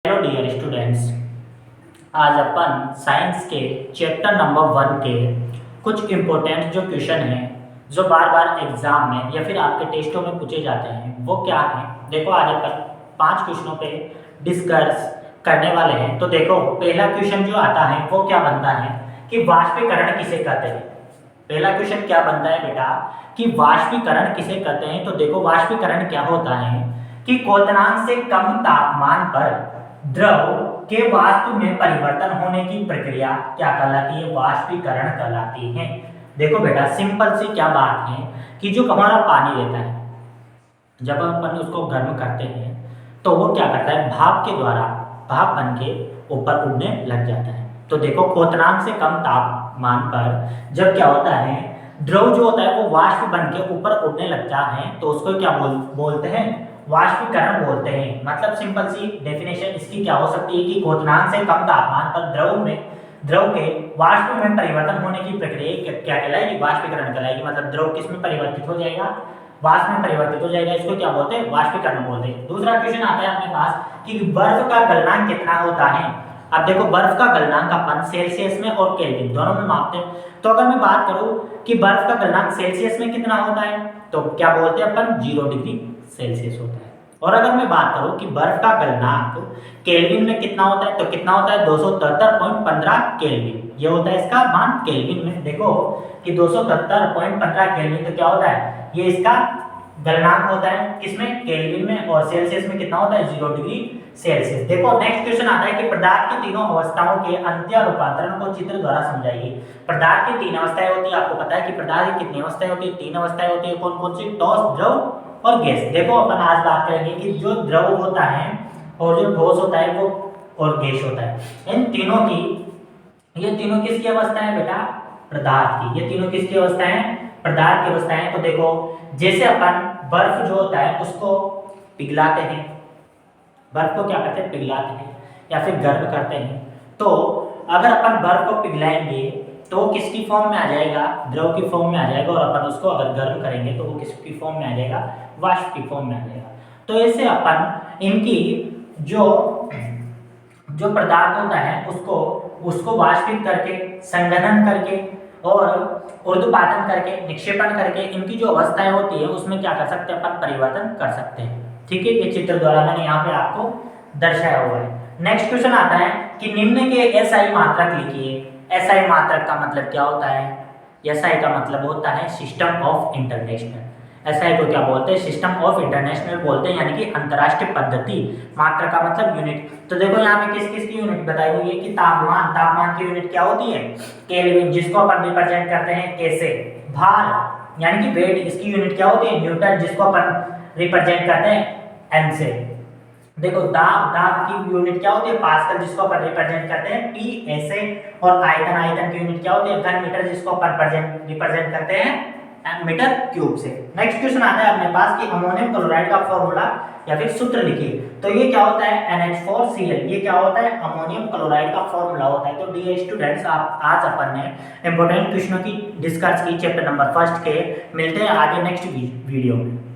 Hello dear students. आज अपन science के चैप्टर नंबर 1 के कुछ इम्पोर्टेंट जो क्वेश्चन हैं जो बार बार एग्जाम में या फिर आपके टेस्टों में पूछे जाते हैं वो क्या हैं। देखो आज अपन 5 क्वेश्चनों पे डिस्कस करने वाले हैं। तो देखो पहला क्वेश्चन जो आता है वो क्या बनता है कि वाष्पीकरण किसे कहते हैं। पहला क्वेश्चन क्या बनता है बेटा कि वाष्पीकरण किसे कहते हैं। तो देखो वाष्पीकरण क्या होता है कि क्वथनांक से कम तापमान पर द्रव के वास्तु में परिवर्तन होने की प्रक्रिया क्या कहलाती है, वाष्पीकरण कहलाती है। देखो बेटा सिंपल सी क्या बात है कि जो हमारा पानी रहता है जब अपन उसको गर्म करते हैं तो वो क्या करता है, भाप के द्वारा भाप बन के ऊपर उड़ने लग जाता है। तो देखो क्वथनांक से कम तापमान पर जब क्या होता है द्रव जो होता है वो वाष्प बन के ऊपर उड़ने लगता है तो उसको क्या बोलते हैं, वाष्पीकरण बोलते हैं। मतलब सिंपल सी डेफिनेशन इसकी क्या हो सकती है कि क्वथनांक से कम तापमान पर द्रव के वाष्प में परिवर्तन होने की प्रक्रिया क्या कहलाएगी, वाष्पीकरण कहलाएगी। मतलब द्रव किस में परिवर्तित हो जाएगा, वाष्प में परिवर्तित हो जाएगा। इसको क्या बोलते हैं, वाष्पीकरण बोलते हैं। दूसरा क्वेश्चन आता है अपने पास कि बर्फ का गलनांक कितना होता है। अब देखो बर्फ का गलनांक अपन सेल्सियस में और केल्विन दोनों में मापते हैं। तो अगर मैं बात करूं कि बर्फ का गलनांक सेल्सियस में कितना होता है तो क्या बोलते हैं अपन 0 डिग्री सेल्सियस होता है। और अगर मैं बात करूं कि बर्फ का गलनांक केल्विन में कितना होता है तो कितना होता है 273.15 केल्विन। ये होता है इसका मान केल्विन में। देखो कि 273.15 केल्विन तो क्या होता है, ये इसका गलनांक होता है किसमें, केल्विन में। और सेल्सियस में कितना होता है 0 डिग्री सेल्सियस। देखो नेक्स्ट क्वेश्चन आता है कि पदार्थ की तीनों अवस्थाओं के अंत्य रूपांतरण को चित्र द्वारा समझाइए। पदार्थ की 3 अवस्थाएं होती है, आपको पता है कि पदार्थ की कितनी अवस्थाएं होती है, 3 अवस्थाएं होती है। कौन कौन सी, ठोस, द्रव और गैस। देखो अपन आज बात करेंगे कि जो द्रव होता है और जो ठोस होता है वो और गैस होता है। इन तीनों की, ये तीनों किसकी अवस्था है बेटा, पदार्थ की। ये तीनों किसकी अवस्था है, पदार्थ की अवस्था है। तो देखो जैसे अपन बर्फ जो होता है उसको पिघलाते हैं, बर्फ को क्या करते हैं, पिघलाते हैं या फिर गर्म करते हैं। तो अगर अपन बर्फ को पिघलाएंगे तो किसकी फॉर्म में आ जाएगा, द्रव की फॉर्म में आ जाएगा। और अपन उसको अगर गर्म करेंगे तो वो किसकी फॉर्म में आ जाएगा, वाष्प की फॉर्म में आ जाएगा। तो ऐसे अपन इनकी जो जो पदार्थ होता है उसको वाष्पित करके, संघनन करके और ऊर्ध्वपातन करके, निक्षेपण करके इनकी जो अवस्थाएं होती है उसमें क्या कर सकते हैं, अपन परिवर्तन कर सकते हैं। ठीक है, ये चित्र द्वारा मैंने यहाँ पे आपको दर्शाया हुआ है। नेक्स्ट क्वेश्चन आता है कि निम्न के एसआई मात्रक लिखिए। एसआई मात्रक का मतलब क्या होता है, एसआई का मतलब होता है सिस्टम ऑफ इंटरनेशनल। एसआई को क्या बोलते हैं, सिस्टम ऑफ इंटरनेशनल बोलते हैं, यानी कि अंतरराष्ट्रीय पद्धति। मात्रक का मतलब यूनिट। तो देखो यहाँ पे किस किस की यूनिट बताई हुई है कि तापमान की यूनिट क्या होती है, केल्विन, जिसको अपन रिप्रेजेंट करते हैं कैसे, भार यानी कि वेट, इसकी यूनिट क्या होती है, न्यूटन, जिसको अपन रिप्रेजेंट करते हैं एन से। देखो दाब की यूनिट क्या होती है, पास्कल, जिसको अपन रिप्रेजेंट करते हैं पी ऐसे। और आयतन की यूनिट क्या होती है, घन मीटर, जिसको अपन रिप्रेजेंट करते हैं मीटर क्यूब से। नेक्स्ट क्वेश्चन आता है अपने पास कि अमोनियम क्लोराइड का फॉर्मूला या फिर सूत्र लिखिए। तो ये क्या होता है, NH4Cl। ये क्या होता है, अमोनियम क्लोराइड का फॉर्मूला होता है। तो डियर स्टूडेंट्स, आप आज अपन ने इंपॉर्टेंट क्वेश्चनों की डिस्कस की चैप्टर नंबर 1 के। मिलते हैं आगे नेक्स्ट वीडियो में।